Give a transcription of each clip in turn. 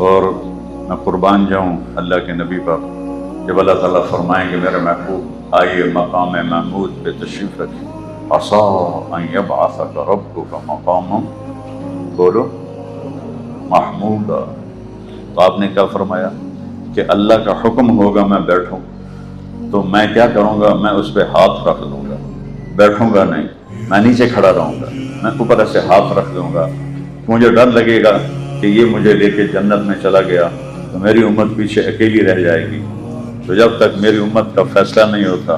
اور میں قربان جاؤں اللہ کے نبی پر جب اللہ تعالیٰ فرمائیں کہ میرے محبوب آئیے مقام محمود پہ تشریف رکھیں، عسیٰ ان یبعثک ربک مقاما بولو محمودا۔ تو آپ نے کیا فرمایا کہ اللہ کا حکم ہوگا میں بیٹھوں تو میں کیا کروں گا، میں اس پہ ہاتھ رکھ دوں گا، بیٹھوں گا نہیں، میں نیچے کھڑا رہوں گا، میں اوپر سے ہاتھ رکھ دوں گا۔ مجھے ڈر لگے گا کہ یہ مجھے لے کے جنت میں چلا گیا تو میری امت پیچھے اکیلی رہ جائے گی، تو جب تک میری امت کا فیصلہ نہیں ہوتا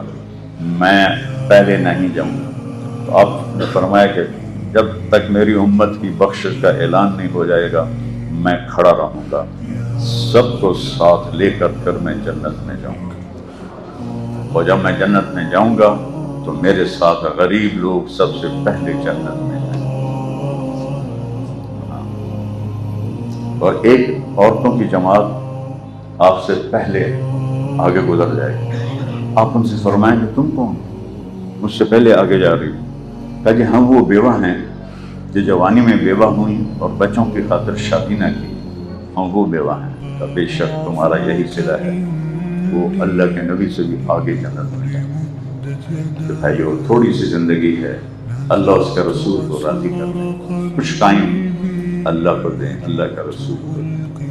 میں پہلے نہیں جاؤں گا۔ تو آپ نے فرمایا کہ جب تک میری امت کی بخشش کا اعلان نہیں ہو جائے گا میں کھڑا رہوں گا، سب کو ساتھ لے کر میں جنت میں جاؤں گا، اور جب میں جنت میں جاؤں گا تو میرے ساتھ غریب لوگ سب سے پہلے جنت میں جائیں گے، اور ایک عورتوں کی جماعت آپ سے پہلے آگے گزر جائے گی۔ آپ ان سے فرمائیں کہ تم کون، مجھ سے پہلے آگے جا رہی ہو؟ کہا کہ ہم وہ بیوہ ہیں جو جوانی میں بیوہ ہوئیں اور بچوں کی خاطر شادی نہ کی، ہم وہ بیوہ ہیں۔ کہ بے شک تمہارا یہی صلہ ہے، وہ اللہ کے نبی سے بھی آگے جنت میں جائیں۔ کہ بھائیو تھوڑی سی زندگی ہے، اللہ اس کے رسول کو راضی کر دیں، کچھ ٹائم اللہ کو دیں، اللہ کا رسول کو دیں۔